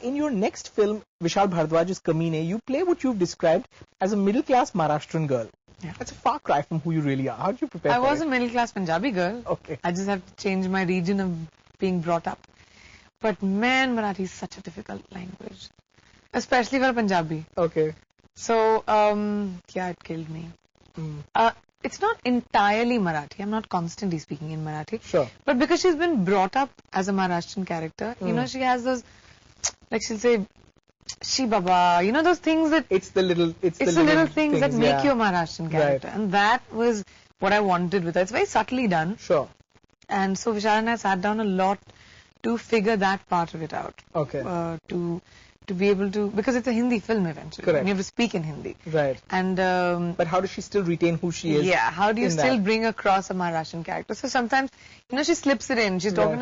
in your next film, Vishal Bhardwaj's Kameene, you play what you've described as a middle-class Maharashtrian girl. Yeah. That's a far cry from who you really are. How did you prepare for it? I was a middle-class Punjabi girl. Okay. I just have to change my region of being brought up. But man, Marathi is such a difficult language. Especially for Punjabi. Okay. So, yeah, it killed me. It's not entirely Marathi. I'm not constantly speaking in Marathi. Sure. But because she's been brought up as a Maharashtrian character, you know, she has those, like she'll say, Shi Baba, you know those things that... It's the little things that make you a Maharashtrian character. Right. And that was what I wanted with her. It's very subtly done. Sure. And so Vishal and I sat down a lot to figure that part of it out. Okay. To be able to, because it's a Hindi film eventually. Correct. And you have to speak in Hindi. Right. And but how does she still retain who she is? yeah, how do you still that? bring across a Maharashtrian character? So sometimes, you know, she slips it in. She's talking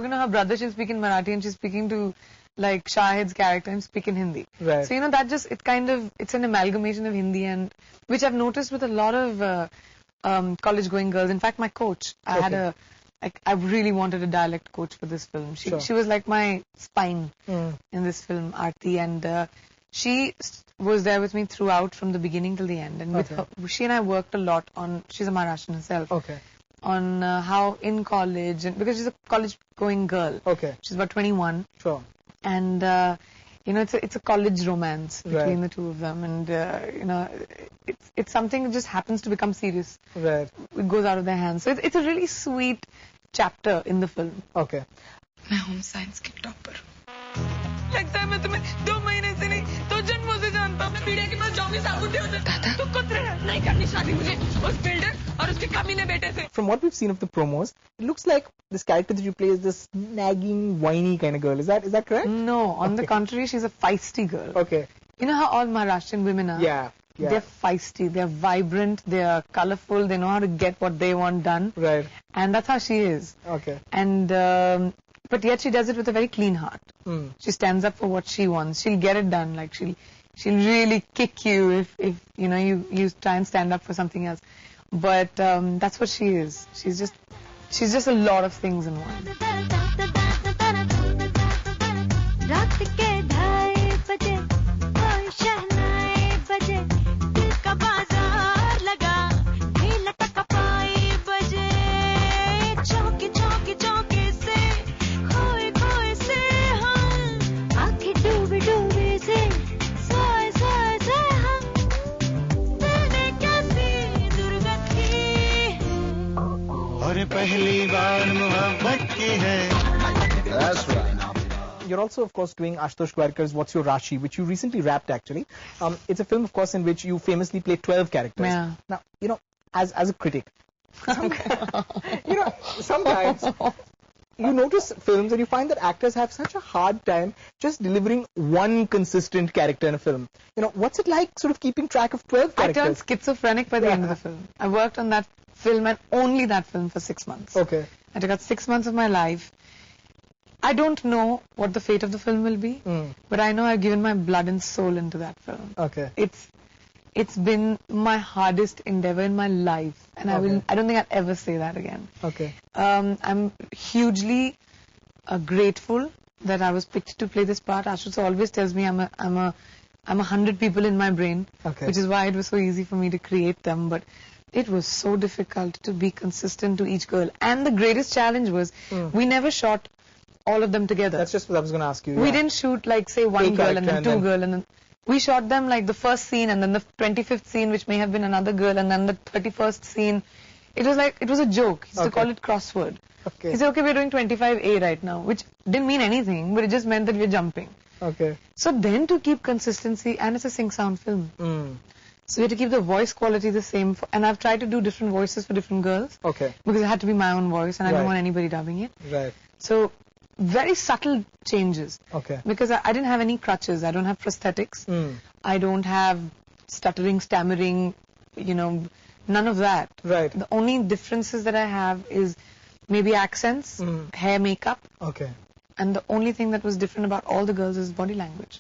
to her brother, she'll speak in Marathi, and she's speaking to like Shahid's character and speak in Hindi. Right. So, you know, that just, it's an amalgamation of Hindi, and which I've noticed with a lot of college going girls. In fact, my coach, I really wanted a dialect coach for this film. She was like my spine in this film, Aarti, and she was there with me throughout from the beginning till the end. And with her, she and I worked a lot on, she's a Maharashtrian herself. Okay. On how in college, and because she's a college going girl. Okay. She's about 21. Sure. And, you know, it's a college romance between the two of them. And, you know, it's something that just happens to become serious. Right. It goes out of their hands. So it's a really sweet chapter in the film. Okay. मैं home science की topper लगता है मैं तुम्हें 2 महीने से नहीं 2 जन्मों से जानता हूँ मैं पीड़े के पास जाऊंगी साबुन दे उधर तू कुत्ते नहीं करनी शादी मुझे उस बिल्डर और उसके कमीने बेटे से. From what we've seen of the promos, it looks like this character that you play is this nagging, whiny kind of girl. Is that correct? No, on the contrary, she's a feisty girl. Okay. You know how all Maharashtrian women are? Yeah. They're feisty, they're vibrant, they're colorful, they know how to get what they want done. Right. And that's how she is. Okay. And, but yet she does it with a very clean heart. She stands up for what she wants. She'll get it done. Like she'll really kick you if you know, you try and stand up for something else. But, that's what she is. She's just a lot of things in one. That's right. You're also, of course, doing Ashutosh Gowarkar's What's Your Rashi, which you recently wrapped, actually. It's a film, of course, in which you famously play 12 characters. Yeah. Now, you know, as a critic, sometimes you notice films and you find that actors have such a hard time just delivering one consistent character in a film. You know, what's it like sort of keeping track of 12 characters? I turned schizophrenic by the end of the film. I worked on that film and only that film for 6 months. Okay. I took out 6 months of my life. I don't know what the fate of the film will be, but I know I've given my blood and soul into that film. Okay. It's been my hardest endeavor in my life, and I don't think I'll ever say that again. Okay. I'm hugely grateful that I was picked to play this part. Ashutosh always tells me I'm 100 people in my brain, which is why it was so easy for me to create them. But it was so difficult to be consistent to each girl, and the greatest challenge was we never shot all of them together. That's just what I was going to ask you. We didn't shoot like say one girl and then two girl, and then we shot them like the first scene and then the 25th scene, which may have been another girl, and then the 31st scene. It was a joke. He used to call it crossword. Okay. He said, okay, we're doing 25A right now, which didn't mean anything, but it just meant that we're jumping. Okay. So then to keep consistency, and it's a sing-sound film. So we had to keep the voice quality the same, and I've tried to do different voices for different girls. Okay. Because it had to be my own voice, and I didn't want anybody dubbing it. Right. So very subtle changes. Okay. Because I didn't have any crutches. I don't have prosthetics. I don't have stuttering, stammering, you know, none of that. Right. The only differences that I have is maybe accents, hair, makeup. Okay. And the only thing that was different about all the girls is body language.